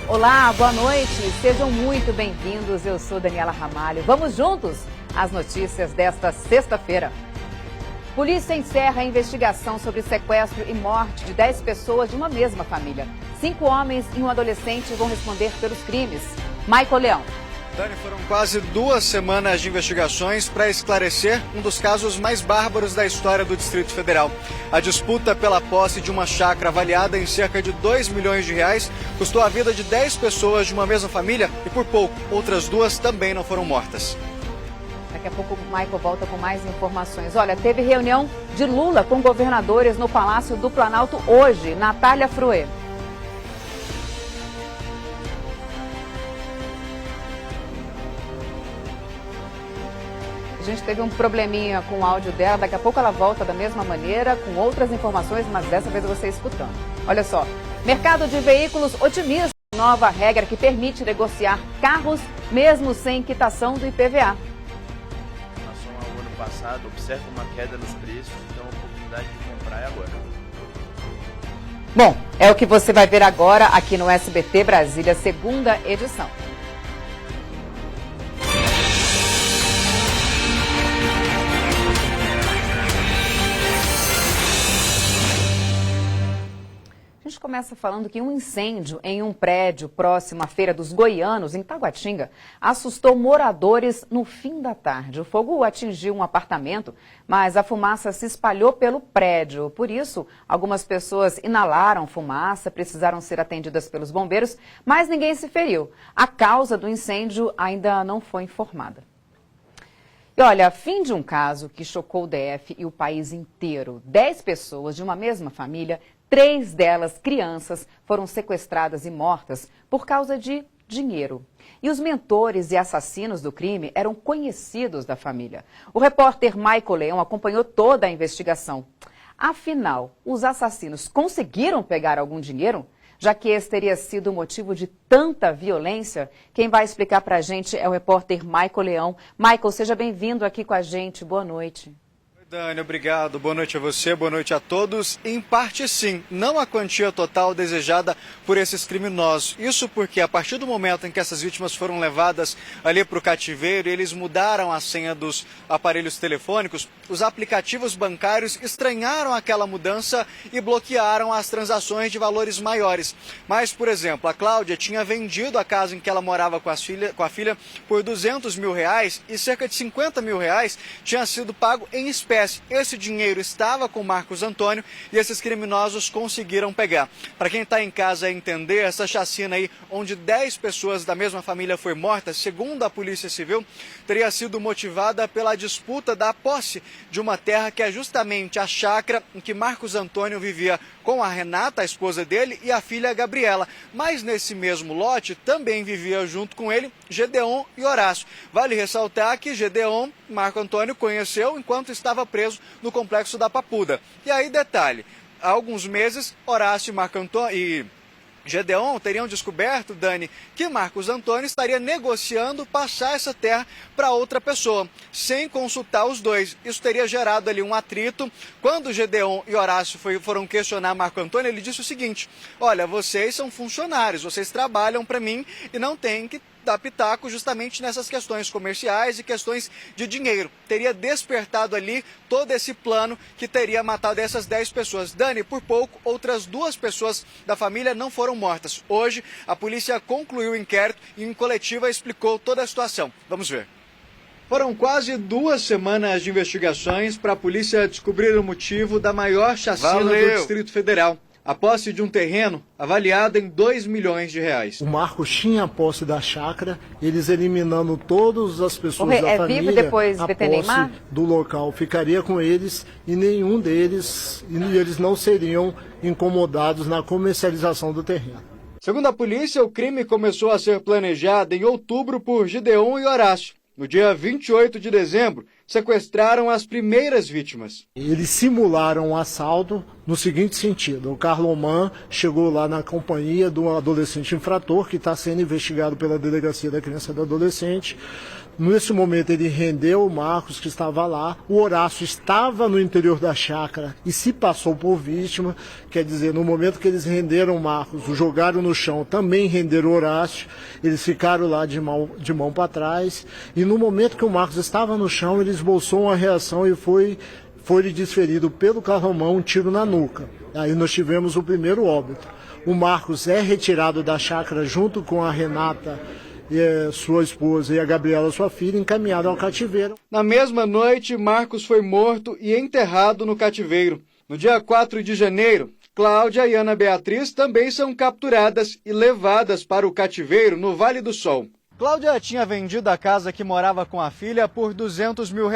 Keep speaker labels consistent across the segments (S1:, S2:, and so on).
S1: Olá, boa noite, sejam muito bem-vindos. Eu sou Daniela Ramalho. Vamos juntos às notícias desta sexta-feira. Polícia encerra a investigação sobre sequestro e morte de 10 pessoas de uma mesma família. 5 homens e um adolescente vão responder pelos crimes. Michael Leão.
S2: Dani, foram quase 2 semanas de investigações para esclarecer um dos casos mais bárbaros da história do Distrito Federal. A disputa pela posse de uma chácara avaliada em cerca de R$2 milhões custou a vida de 10 pessoas de uma mesma família e, por pouco, outras 2 também não foram mortas.
S1: Daqui a pouco o Michael volta com mais informações. Olha, teve reunião de Lula com governadores no Palácio do Planalto hoje. Natália Fruê. A gente teve um probleminha com o áudio dela, daqui a pouco ela volta da mesma maneira, com outras informações, mas dessa vez você escutando. Olha só, mercado de veículos otimista, nova regra que permite negociar carros mesmo sem quitação do IPVA.
S3: Em relação ao ano passado, observa uma queda nos preços, então a oportunidade de comprar é agora.
S1: Bom, é o que você vai ver agora aqui no SBT Brasília, segunda edição. A gente começa falando que um incêndio em um prédio próximo à Feira dos Goianos, em Taguatinga, assustou moradores no fim da tarde. O fogo atingiu um apartamento, mas a fumaça se espalhou pelo prédio. Por isso, algumas pessoas inalaram fumaça, precisaram ser atendidas pelos bombeiros, mas ninguém se feriu. A causa do incêndio ainda não foi informada. E olha, fim de um caso que chocou o DF e o país inteiro. 10 pessoas de uma mesma família, 3 delas crianças, foram sequestradas e mortas por causa de dinheiro. E os mentores e assassinos do crime eram conhecidos da família. O repórter Michael Leão acompanhou toda a investigação. Afinal, os assassinos conseguiram pegar algum dinheiro? Já que esse teria sido o motivo de tanta violência, quem vai explicar pra gente é o repórter Michael Leão. Michael, seja bem-vindo aqui com a gente. Boa noite.
S2: Dani, obrigado. Boa noite a você, boa noite a todos. Em parte, sim, não a quantia total desejada por esses criminosos. Isso porque, a partir do momento em que essas vítimas foram levadas ali para o cativeiro, eles mudaram a senha dos aparelhos telefônicos, os aplicativos bancários estranharam aquela mudança e bloquearam as transações de valores maiores. Mas, por exemplo, a Cláudia tinha vendido a casa em que ela morava com a filha por R$200 mil e cerca de R$50 mil tinha sido pago em espécie. Esse dinheiro estava com Marcos Antônio e esses criminosos conseguiram pegar. Para quem está em casa entender, essa chacina aí, onde 10 pessoas da mesma família foram mortas, segundo a Polícia Civil, teria sido motivada pela disputa da posse de uma terra que é justamente a chácara em que Marcos Antônio vivia com a Renata, a esposa dele, e a filha Gabriela. Mas nesse mesmo lote também vivia junto com ele Gedeon e Horácio. Vale ressaltar que Gedeon, Marco Antônio conheceu enquanto estava preso no complexo da Papuda. E aí, detalhe, há alguns meses, Horácio e Marco Antônio e Gedeon teriam descoberto, Dani, que Marcos Antônio estaria negociando passar essa terra para outra pessoa, sem consultar os dois. Isso teria gerado ali um atrito. Quando Gedeon e Horácio foram questionar Marco Antônio, ele disse o seguinte: olha, vocês são funcionários, vocês trabalham para mim e não tem que dar pitaco justamente nessas questões comerciais e questões de dinheiro. Teria despertado ali todo esse plano que teria matado essas 10 pessoas. Dani, por pouco, outras 2 pessoas da família não foram mortas. Hoje, a polícia concluiu o inquérito e em coletiva explicou toda a situação. Vamos ver. Foram quase 2 semanas de investigações para a polícia descobrir o motivo da maior chacina do Distrito Federal. A posse de um terreno avaliado em R$2 milhões.
S4: O Marcos tinha a posse da chácara, eles eliminando todas as pessoas da família,
S1: vivo depois
S4: a
S1: de
S4: posse
S1: Neymar?
S4: do local ficaria com eles e eles não seriam incomodados na comercialização do terreno.
S2: Segundo a polícia, o crime começou a ser planejado em outubro por Gedeon e Horácio. No dia 28 de dezembro, sequestraram as primeiras vítimas.
S4: Eles simularam um assalto no seguinte sentido: o Carlomán chegou lá na companhia de um adolescente infrator que está sendo investigado pela Delegacia da Criança e do Adolescente. Nesse momento ele rendeu o Marcos, que estava lá. O Horácio estava no interior da chácara e se passou por vítima. Quer dizer, no momento que eles renderam o Marcos, o jogaram no chão, também renderam o Horácio. Eles ficaram lá de mão para trás. E no momento que o Marcos estava no chão, ele esboçou uma reação e foi-lhe desferido pelo Carlomán um tiro na nuca. Aí nós tivemos o primeiro óbito. O Marcos é retirado da chácara junto com a Renata, sua esposa, e a Gabriela, sua filha, encaminhado ao cativeiro.
S2: Na mesma noite, Marcos foi morto e enterrado no cativeiro. No dia 4 de janeiro, Cláudia e Ana Beatriz também são capturadas e levadas para o cativeiro no Vale do Sol. Cláudia tinha vendido a casa que morava com a filha por R$200 mil.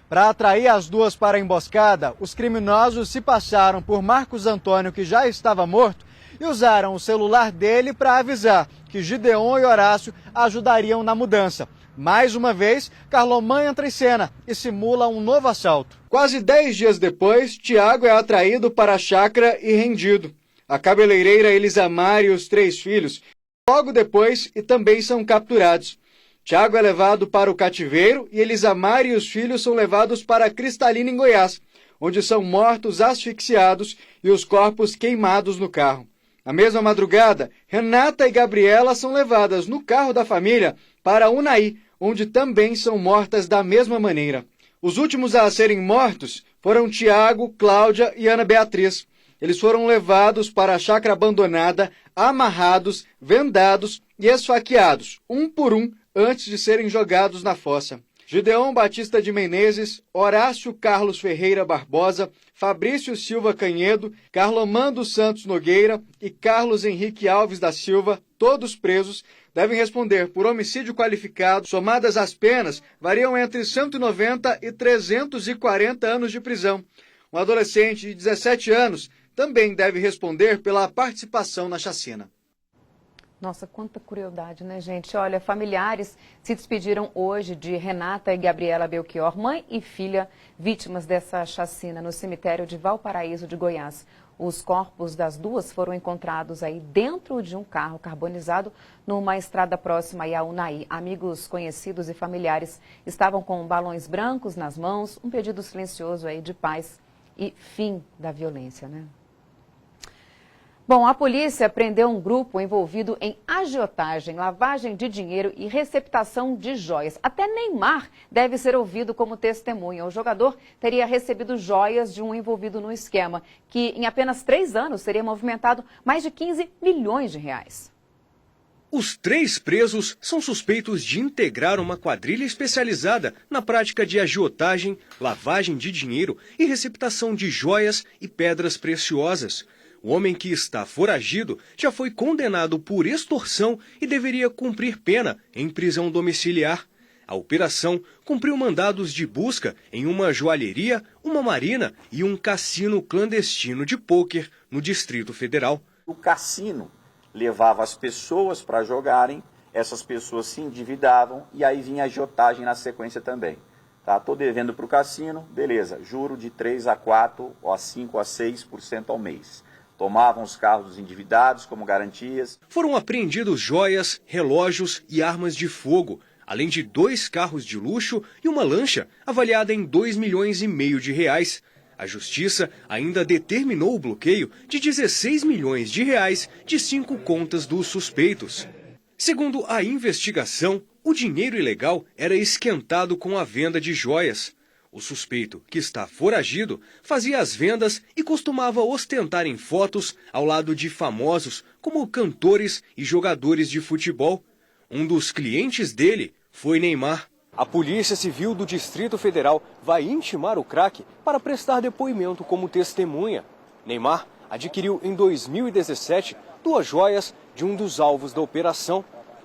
S2: Para atrair as duas para a emboscada, os criminosos se passaram por Marcos Antônio, que já estava morto, e usaram o celular dele para avisar que Gideon e Horácio ajudariam na mudança. Mais uma vez, Carlomán entra em cena e simula um novo assalto. Quase 10 dias depois, Tiago é atraído para a chácara e rendido. A cabeleireira Elisamar e os 3 filhos logo depois e também são capturados. Tiago é levado para o cativeiro e Elisamar e os filhos são levados para Cristalina, em Goiás, onde são mortos asfixiados e os corpos queimados no carro. Na mesma madrugada, Renata e Gabriela são levadas no carro da família para Unai, onde também são mortas da mesma maneira. Os últimos a serem mortos foram Tiago, Cláudia e Ana Beatriz. Eles foram levados para a chácara abandonada, amarrados, vendados e esfaqueados, um por um, antes de serem jogados na fossa. Gideon Batista de Menezes, Horácio Carlos Ferreira Barbosa, Fabrício Silva Canhedo, Carlomán dos Santos Nogueira e Carlos Henrique Alves da Silva, todos presos, devem responder por homicídio qualificado. Somadas as penas, variam entre 190 e 340 anos de prisão. Um adolescente de 17 anos também deve responder pela participação na chacina.
S1: Nossa, quanta crueldade, né, gente? Olha, familiares se despediram hoje de Renata e Gabriela Belchior, mãe e filha, vítimas dessa chacina no cemitério de Valparaíso de Goiás. Os corpos das duas foram encontrados aí dentro de um carro carbonizado numa estrada próxima a Unai. Amigos, conhecidos e familiares estavam com balões brancos nas mãos, um pedido silencioso aí de paz e fim da violência, né? Bom, a polícia prendeu um grupo envolvido em agiotagem, lavagem de dinheiro e receptação de joias. Até Neymar deve ser ouvido como testemunha. O jogador teria recebido joias de um envolvido no esquema, que em apenas 3 anos teria movimentado mais de 15 milhões de reais.
S5: Os 3 presos são suspeitos de integrar uma quadrilha especializada na prática de agiotagem, lavagem de dinheiro e receptação de joias e pedras preciosas. O homem que está foragido já foi condenado por extorsão e deveria cumprir pena em prisão domiciliar. A operação cumpriu mandados de busca em uma joalheria, uma marina e um cassino clandestino de pôquer no Distrito Federal.
S6: O cassino levava as pessoas para jogarem, essas pessoas se endividavam e aí vinha a agiotagem na sequência também. Tá, tô devendo para o cassino, beleza, juro de 3 a 4, ou a 5 a 6% ao mês. Tomavam os carros dos endividados como garantias.
S5: Foram apreendidos joias, relógios e armas de fogo, além de 2 carros de luxo e uma lancha avaliada em R$2,5 milhões. A justiça ainda determinou o bloqueio de R$16 milhões de 5 contas dos suspeitos. Segundo a investigação, o dinheiro ilegal era esquentado com a venda de joias. O suspeito, que está foragido, fazia as vendas e costumava ostentar em fotos ao lado de famosos como cantores e jogadores de futebol. Um dos clientes dele foi Neymar. A Polícia Civil do Distrito Federal vai intimar o craque para prestar depoimento como testemunha. Neymar adquiriu em 2017 2 joias de um dos alvos da operação.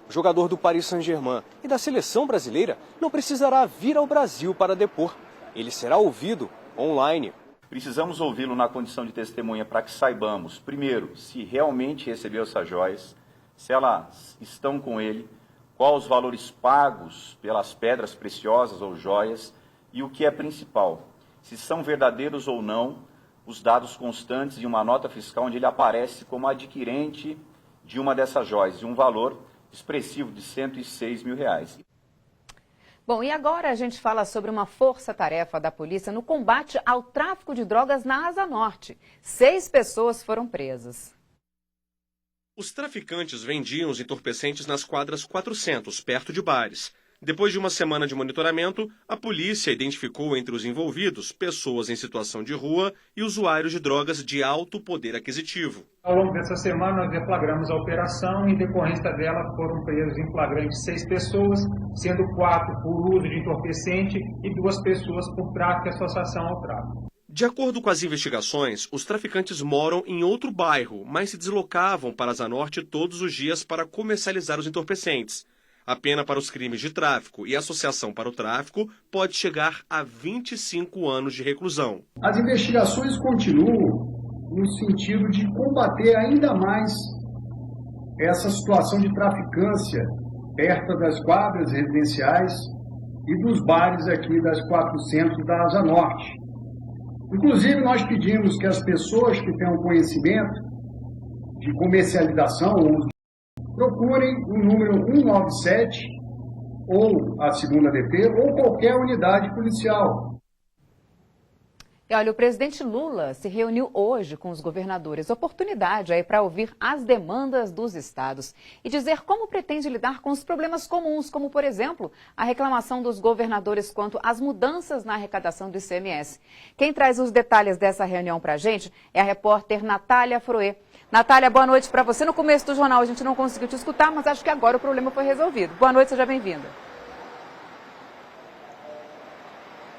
S5: O jogador do Paris Saint-Germain e da seleção brasileira não precisará vir ao Brasil para depor. Ele será ouvido online.
S6: Precisamos ouvi-lo na condição de testemunha para que saibamos, primeiro, se realmente recebeu essas joias, se elas estão com ele, quais os valores pagos pelas pedras preciosas ou joias e o que é principal, se são verdadeiros ou não os dados constantes de uma nota fiscal onde ele aparece como adquirente de uma dessas joias, de um valor expressivo de R$106 mil.
S1: Bom, e agora a gente fala sobre uma força-tarefa da polícia no combate ao tráfico de drogas na Asa Norte. 6 pessoas foram presas.
S5: Os traficantes vendiam os entorpecentes nas quadras 400, perto de bares. Depois de uma semana de monitoramento, a polícia identificou entre os envolvidos pessoas em situação de rua e usuários de drogas de alto poder aquisitivo.
S7: Ao longo dessa semana, nós deflagramos a operação e, em decorrência dela, foram presos em flagrante 6 pessoas, sendo 4 por uso de entorpecente e 2 pessoas por tráfico e associação ao tráfico.
S5: De acordo com as investigações, os traficantes moram em outro bairro, mas se deslocavam para a Asa Norte todos os dias para comercializar os entorpecentes. A pena para os crimes de tráfico e associação para o tráfico pode chegar a 25 anos de reclusão.
S8: As investigações continuam no sentido de combater ainda mais essa situação de traficância perto das quadras residenciais e dos bares aqui das 400 da Asa Norte. Inclusive, nós pedimos que as pessoas que tenham conhecimento de comercialização ou procurem o número 197 ou a 2ª DP ou qualquer unidade policial.
S1: E olha, o presidente Lula se reuniu hoje com os governadores. Oportunidade aí para ouvir as demandas dos estados e dizer como pretende lidar com os problemas comuns, como, por exemplo, a reclamação dos governadores quanto às mudanças na arrecadação do ICMS. Quem traz os detalhes dessa reunião para a gente é a repórter Natália Froê. Natália, boa noite para você. No começo do jornal a gente não conseguiu te escutar, mas acho que agora o problema foi resolvido. Boa noite, seja bem-vinda.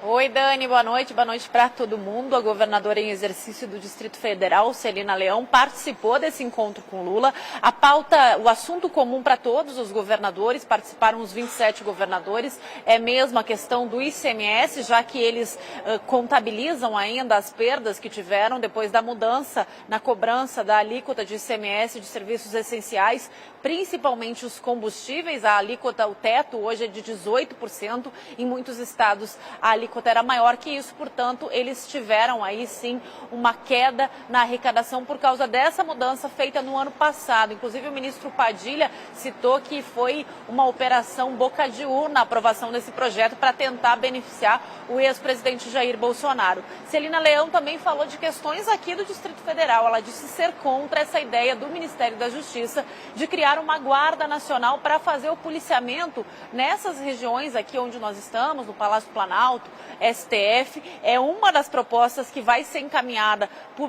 S9: Oi, Dani, boa noite para todo mundo. A governadora em exercício do Distrito Federal, Celina Leão, participou desse encontro com Lula. A pauta, o assunto comum para todos os governadores, participaram os 27 governadores, é mesmo a questão do ICMS, já que eles contabilizam ainda as perdas que tiveram depois da mudança na cobrança da alíquota de ICMS de serviços essenciais, principalmente os combustíveis. A alíquota, o teto, hoje é de 18%, em muitos estados a alíquota era maior que isso, portanto, eles tiveram aí sim uma queda na arrecadação por causa dessa mudança feita no ano passado. Inclusive o ministro Padilha citou que foi uma operação boca de urna a aprovação desse projeto para tentar beneficiar o ex-presidente Jair Bolsonaro. Celina Leão também falou de questões aqui do Distrito Federal. Ela disse ser contra essa ideia do Ministério da Justiça de criar uma guarda nacional para fazer o policiamento nessas regiões aqui onde nós estamos, no Palácio Planalto, STF. É uma das propostas que vai ser encaminhada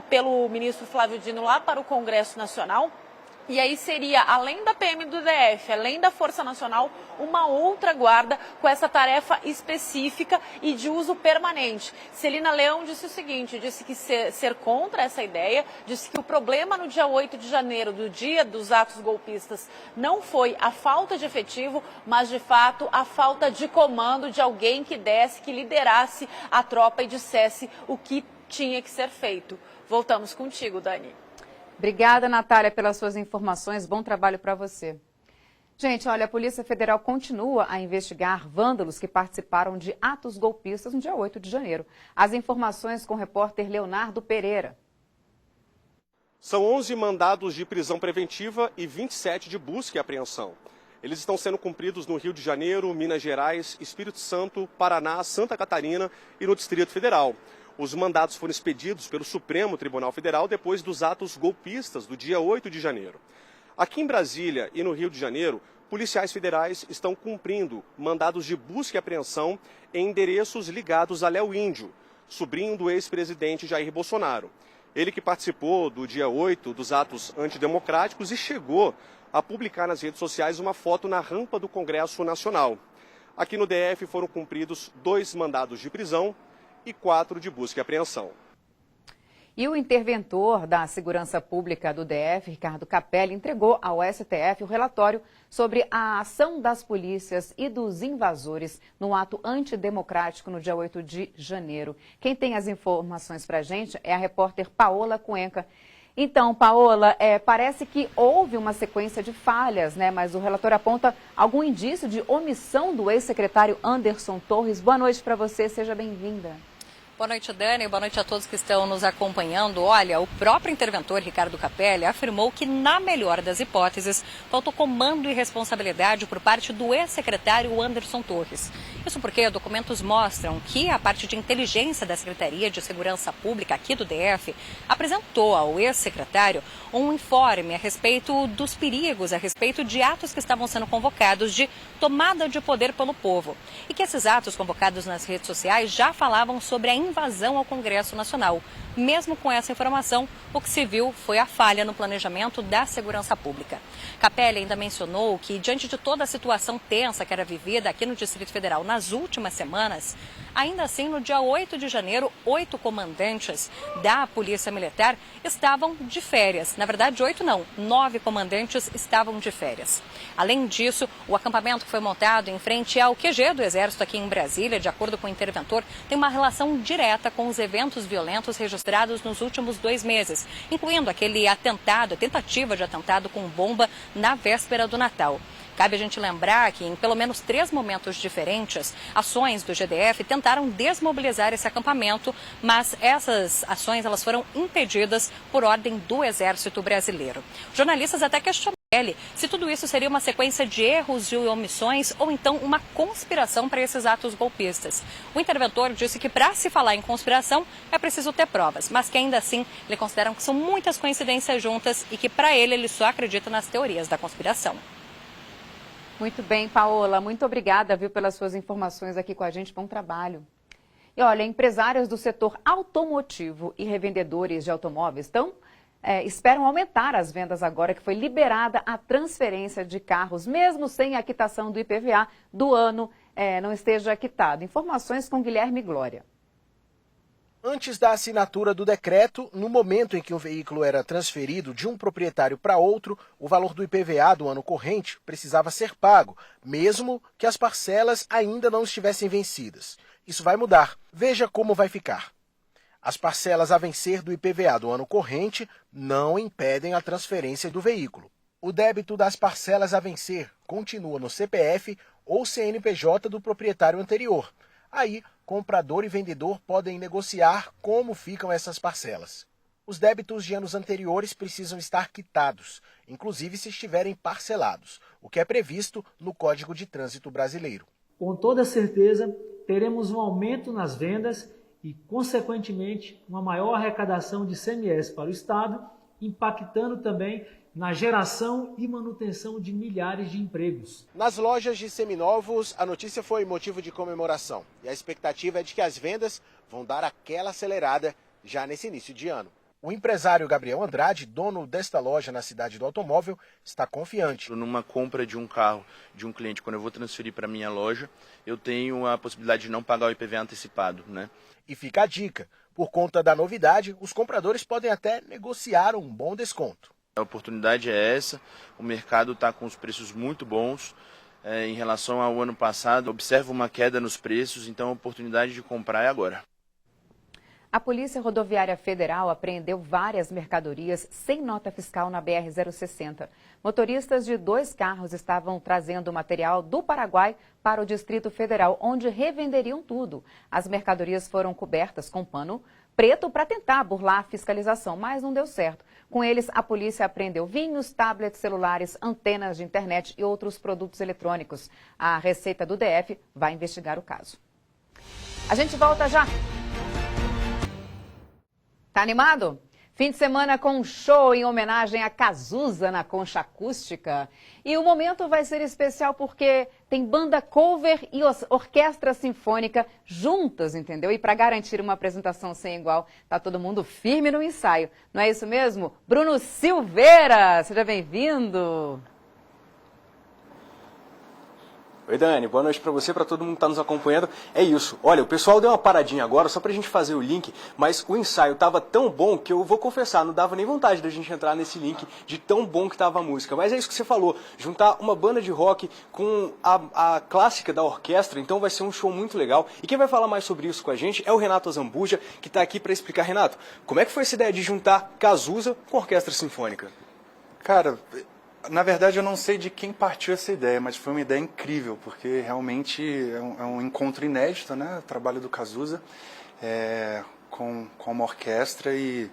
S9: pelo ministro Flávio Dino lá para o Congresso Nacional. E aí seria, além da PM do DF, além da Força Nacional, uma outra guarda com essa tarefa específica e de uso permanente. Celina Leão disse o seguinte, disse que ser contra essa ideia, disse que o problema no dia 8 de janeiro, do dia dos atos golpistas, não foi a falta de efetivo, mas de fato a falta de comando de alguém que desse, que liderasse a tropa e dissesse o que tinha que ser feito. Voltamos contigo, Dani.
S1: Obrigada, Natália, pelas suas informações. Bom trabalho para você. Gente, olha, a Polícia Federal continua a investigar vândalos que participaram de atos golpistas no dia 8 de janeiro. As informações com o repórter Leonardo Pereira.
S10: São 11 mandados de prisão preventiva e 27 de busca e apreensão. Eles estão sendo cumpridos no Rio de Janeiro, Minas Gerais, Espírito Santo, Paraná, Santa Catarina e no Distrito Federal. Os mandados foram expedidos pelo Supremo Tribunal Federal depois dos atos golpistas do dia 8 de janeiro. Aqui em Brasília e no Rio de Janeiro, policiais federais estão cumprindo mandados de busca e apreensão em endereços ligados a Léo Índio, sobrinho do ex-presidente Jair Bolsonaro. Ele que participou do dia 8 dos atos antidemocráticos e chegou a publicar nas redes sociais uma foto na rampa do Congresso Nacional. Aqui no DF foram cumpridos 2 mandados de prisão e 4 de busca e apreensão.
S1: E o interventor da Segurança Pública do DF, Ricardo Capelli, entregou ao STF o relatório sobre a ação das polícias e dos invasores no ato antidemocrático no dia 8 de janeiro. Quem tem as informações para a gente é a repórter Paola Cuenca. Então, Paola, parece que houve uma sequência de falhas, né? Mas o relatório aponta algum indício de omissão do ex-secretário Anderson Torres. Boa noite para você, seja bem-vinda.
S11: Boa noite, Dani. Boa noite a todos que estão nos acompanhando. Olha, o próprio interventor, Ricardo Capelli, afirmou que, na melhor das hipóteses, faltou comando e responsabilidade por parte do ex-secretário Anderson Torres. Isso porque documentos mostram que a parte de inteligência da Secretaria de Segurança Pública aqui do DF apresentou ao ex-secretário um informe a respeito dos perigos, a respeito de atos que estavam sendo convocados de tomada de poder pelo povo. E que esses atos convocados nas redes sociais já falavam sobre a invasão ao Congresso Nacional. Mesmo com essa informação, o que se viu foi a falha no planejamento da segurança pública. Capelli ainda mencionou que, diante de toda a situação tensa que era vivida aqui no Distrito Federal nas últimas semanas, ainda assim, no dia 8 de janeiro, 8 comandantes da Polícia Militar estavam de férias. Na verdade, 8 não, 9 comandantes estavam de férias. Além disso, o acampamento que foi montado em frente ao QG do Exército aqui em Brasília, de acordo com o interventor, tem uma relação direta com os eventos violentos registrados nos últimos 2 meses, incluindo aquele atentado, a tentativa de atentado com bomba na véspera do Natal. Cabe a gente lembrar que, em pelo menos 3 momentos diferentes, ações do GDF tentaram desmobilizar esse acampamento, mas essas ações elas foram impedidas por ordem do Exército Brasileiro. Jornalistas até questionaram se tudo isso seria uma sequência de erros e omissões ou então uma conspiração para esses atos golpistas. O interventor disse que para se falar em conspiração é preciso ter provas, mas que ainda assim ele considera que são muitas coincidências juntas e que para ele só acredita nas teorias da conspiração.
S1: Muito bem, Paola. Muito obrigada, pelas suas informações aqui com a gente. Bom trabalho. E olha, empresários do setor automotivo e revendedores de automóveis esperam aumentar as vendas agora que foi liberada a transferência de carros, mesmo sem a quitação do IPVA do ano não esteja quitado. Informações com Guilherme Glória.
S12: Antes da assinatura do decreto, no momento em que o veículo era transferido de um proprietário para outro, o valor do IPVA do ano corrente precisava ser pago, mesmo que as parcelas ainda não estivessem vencidas. Isso vai mudar. Veja como vai ficar. As parcelas a vencer do IPVA do ano corrente não impedem a transferência do veículo. O débito das parcelas a vencer continua no CPF ou CNPJ do proprietário anterior. Aí, comprador e vendedor podem negociar como ficam essas parcelas. Os débitos de anos anteriores precisam estar quitados, inclusive se estiverem parcelados, o que é previsto no Código de Trânsito Brasileiro.
S13: Com toda certeza, teremos um aumento nas vendas e, consequentemente, uma maior arrecadação de ICMS para o Estado, impactando também na geração e manutenção de milhares de empregos.
S12: Nas lojas de seminovos, a notícia foi motivo de comemoração e a expectativa é de que as vendas vão dar aquela acelerada já nesse início de ano. O empresário Gabriel Andrade, dono desta loja na cidade do automóvel, está confiante.
S3: Numa compra de um carro de um cliente, quando eu vou transferir para minha loja, eu tenho a possibilidade de não pagar o IPVA antecipado, né?
S12: E fica a dica, por conta da novidade, os compradores podem até negociar um bom desconto.
S3: A oportunidade é essa, o mercado está com os preços muito bons. Em relação ao ano passado, observa uma queda nos preços, então a oportunidade de comprar é agora.
S1: A Polícia Rodoviária Federal apreendeu várias mercadorias sem nota fiscal na BR-060. Motoristas de 2 carros estavam trazendo material do Paraguai para o Distrito Federal, onde revenderiam tudo. As mercadorias foram cobertas com pano preto para tentar burlar a fiscalização, mas não deu certo. Com eles, a polícia apreendeu vinhos, tablets, celulares, antenas de internet e outros produtos eletrônicos. A Receita do DF vai investigar o caso. A gente volta já. Tá animado? Fim de semana com um show em homenagem a Cazuza na Concha Acústica. E o momento vai ser especial porque tem banda cover e orquestra sinfônica juntas, entendeu? E para garantir uma apresentação sem igual, tá todo mundo firme no ensaio. Não é isso mesmo? Bruno Silveira, seja bem-vindo.
S5: Oi, Dani, boa noite para você, para todo mundo que está nos acompanhando. É isso, olha, o pessoal deu uma paradinha agora só para a gente fazer o link, mas o ensaio estava tão bom que eu vou confessar, não dava nem vontade da gente entrar nesse link de tão bom que estava a música. Mas é isso que você falou, juntar uma banda de rock com a clássica da orquestra, então vai ser um show muito legal. E quem vai falar mais sobre isso com a gente é o Renato Azambuja, que está aqui para explicar. Renato, como é que foi essa ideia de juntar Cazuza com orquestra sinfônica?
S14: Cara, na verdade eu não sei de quem partiu essa ideia, mas foi uma ideia incrível, porque realmente é um encontro inédito, né? O trabalho do Cazuza com uma orquestra, e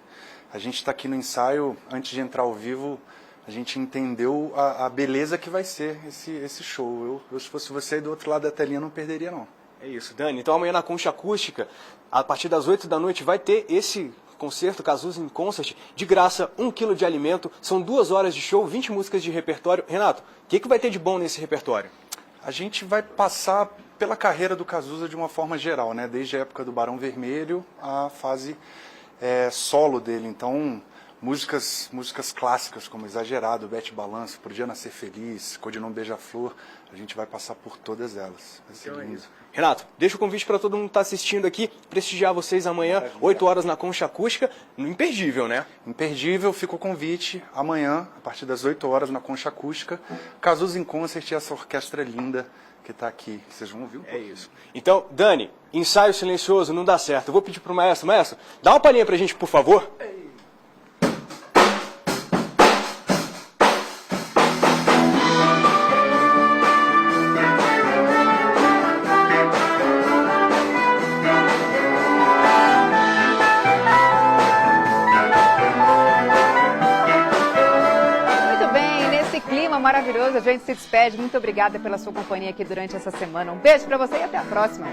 S14: a gente está aqui no ensaio, antes de entrar ao vivo, a gente entendeu a beleza que vai ser esse show. Eu, se fosse você do outro lado da telinha, não perderia não.
S5: É isso, Dani. Então amanhã na Concha Acústica, a partir das 8 da noite, vai ter esse concerto Cazuza in Concert, de graça, 1 quilo de alimento, são 2 horas de show, 20 músicas de repertório. Renato, o que vai ter de bom nesse repertório?
S14: A gente vai passar pela carreira do Cazuza de uma forma geral, né? Desde a época do Barão Vermelho, a fase solo dele. Então, músicas clássicas como Exagerado, Bete Balanço, Por Dia Nascer Feliz, Codinome Beija-Flor, a gente vai passar por todas elas. Vai ser lindo.
S5: Renato, deixa o convite para todo mundo que está assistindo aqui, prestigiar vocês amanhã, 8 horas na Concha Acústica, imperdível, né?
S14: Imperdível, fica o convite, amanhã, a partir das 8 horas na Concha Acústica, Cazuza in Concert e essa orquestra linda que está aqui, vocês vão ouvir um pouco.
S5: É isso. Então, Dani, ensaio silencioso não dá certo, eu vou pedir para o maestro, dá uma palhinha para a gente, por favor.
S1: Maravilhoso, a gente se despede. Muito obrigada pela sua companhia aqui durante essa semana. Um beijo para você e até a próxima.